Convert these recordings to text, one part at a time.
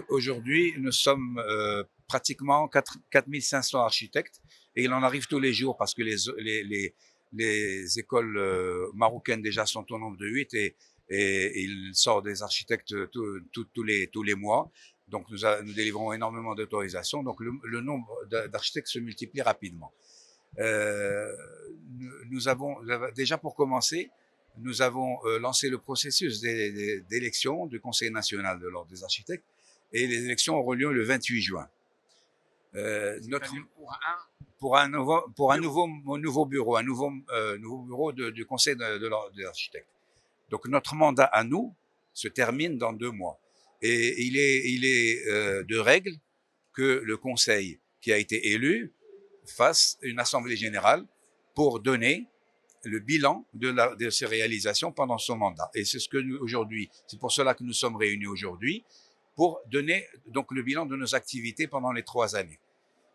Aujourd'hui, nous sommes pratiquement 4500 architectes et il en arrive tous les jours parce que les écoles marocaines déjà sont au nombre de 8 et il sort des architectes tous les mois. Donc nous délivrons énormément d'autorisations. Donc le nombre d'architectes se multiplie rapidement. Euh, nous avons déjà pour commencer, nous avons lancé le processus d'élection du Conseil national de l'Ordre des architectes et les élections auront lieu le 28 juin. Notre nouveau bureau, nouveau bureau du Conseil de l'Ordre des architectes. Donc notre mandat à nous se termine dans 2 mois et il est de règle que le Conseil qui a été élu fasse une assemblée générale pour donner le bilan de ses réalisations pendant son mandat. Et c'est ce que nous aujourd'hui, c'est pour cela que nous sommes réunis aujourd'hui pour donner donc le bilan de nos activités pendant les 3 années.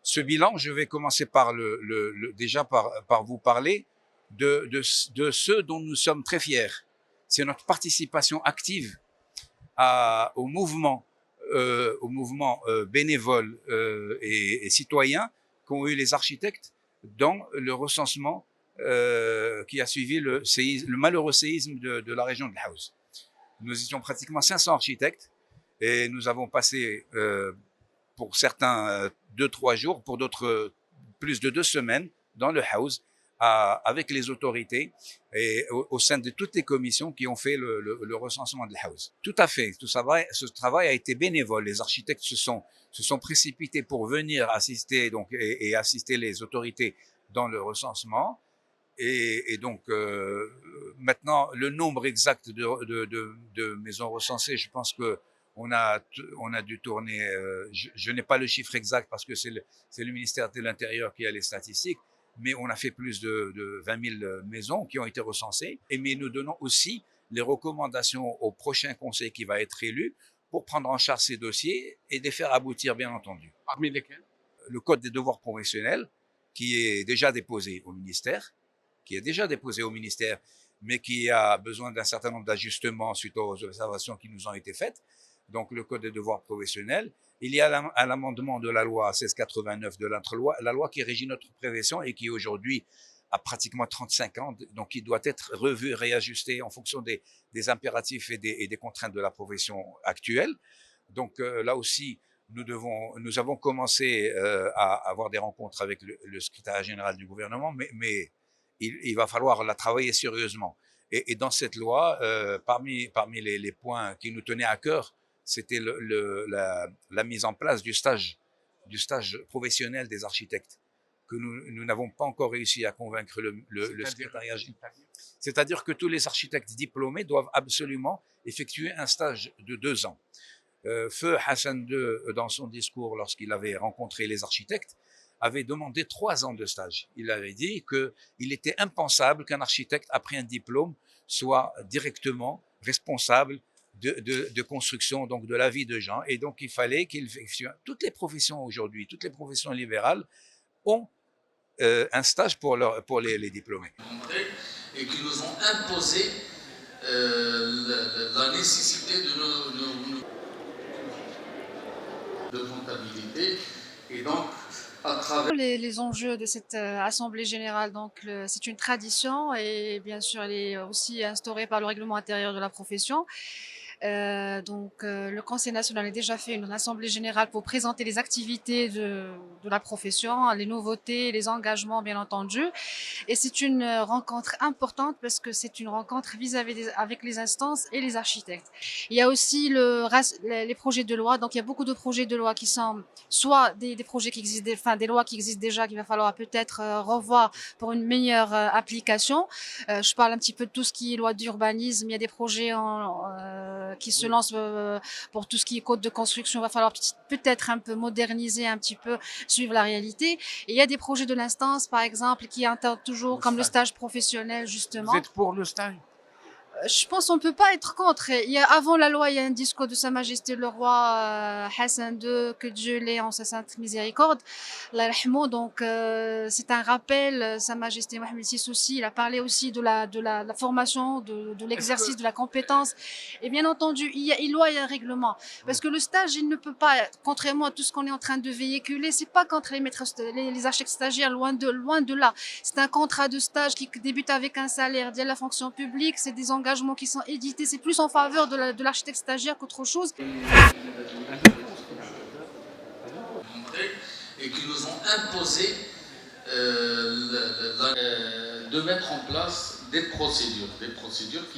Ce bilan, je vais commencer par déjà par vous parler de ceux dont nous sommes très fiers. C'est notre participation active au mouvement bénévole et citoyen qu'ont eu les architectes dans le recensement qui a suivi le malheureux séisme de la région de Haouz. Nous étions pratiquement 500 architectes et nous avons passé pour certains 2-3 jours, pour d'autres plus de 2 semaines dans le Haouz avec les autorités et au sein de toutes les commissions qui ont fait le recensement de Haouz. Tout à fait, ce travail a été bénévole. Les architectes se sont précipités pour venir assister et assister les autorités dans le recensement. Et donc maintenant, le nombre exact de maisons recensées, je pense que on a dû tourner. Je n'ai pas le chiffre exact parce que c'est le ministère de l'Intérieur qui a les statistiques, mais on a fait plus de 20 000 maisons qui ont été recensées. Mais nous donnons aussi les recommandations au prochain conseil qui va être élu pour prendre en charge ces dossiers et les faire aboutir, bien entendu. Parmi lesquels le code des devoirs professionnels qui est déjà déposé au ministère, mais qui a besoin d'un certain nombre d'ajustements suite aux observations qui nous ont été faites. Donc le code des devoirs professionnels. Il y a l'amendement de la loi 1689 de la loi qui régit notre profession et qui aujourd'hui a pratiquement 35 ans, donc il doit être revu, réajusté en fonction des impératifs et des contraintes de la profession actuelle. Donc là aussi, nous avons commencé à avoir des rencontres avec le secrétaire général du gouvernement, mais il va falloir la travailler sérieusement. Et dans cette loi, parmi les points qui nous tenaient à cœur, c'était la mise en place du stage professionnel des architectes, que nous n'avons pas encore réussi à convaincre le secrétariat. C'est-à-dire que tous les architectes diplômés doivent absolument effectuer un stage de 2 ans. Feu Hassan II, dans son discours, lorsqu'il avait rencontré les architectes, avait demandé 3 ans de stage. Il avait dit qu'il était impensable qu'un architecte, après un diplôme, soit directement responsable de construction, donc de la vie de gens. Et donc, il fallait qu'il effectue. Toutes les professions aujourd'hui, toutes les professions libérales ont un stage pour les diplômés. Et qui nous ont imposé la nécessité de comptabilité. Et donc, à travers les enjeux de cette assemblée générale, donc c'est une tradition et bien sûr elle est aussi instaurée par le règlement intérieur de la profession. Le Conseil national a déjà fait une assemblée générale pour présenter les activités de la profession, les nouveautés, les engagements bien entendu. Et c'est une rencontre importante parce que c'est une rencontre avec les instances et les architectes. Il y a aussi les projets de loi. Donc il y a beaucoup de projets de loi qui sont soit des projets qui existent, des lois qui existent déjà qu'il va falloir peut-être revoir pour une meilleure application. Je parle un petit peu de tout ce qui est loi d'urbanisme. Il y a des projets qui se lancent pour tout ce qui est code de construction. Il va falloir peut-être un peu moderniser, un petit peu suivre la réalité. Et il y a des projets de l'instance, par exemple, qui intègrent toujours comme le stage professionnel, justement. Vous êtes pour le stage? Je pense qu'on ne peut pas être contre. Avant la loi, il y a un discours de Sa Majesté le roi Hassan II, que Dieu l'ait en sa sainte miséricorde. Allah yarhamou. Donc, c'est un rappel. Sa Majesté Mohamed VI aussi, il a parlé aussi de la formation, de l'exercice, de la compétence. Et bien entendu, il y a une loi et un règlement. Parce que le stage, il ne peut pas, contrairement à tout ce qu'on est en train de véhiculer, c'est pas contre les maîtres, les architectes stagiaires, loin de là. C'est un contrat de stage qui débute avec un salaire de la fonction publique, c'est des engagements qui sont édités, c'est plus en faveur de l'architecte stagiaire qu'autre chose. Et qui nous ont imposé de mettre en place des procédures qui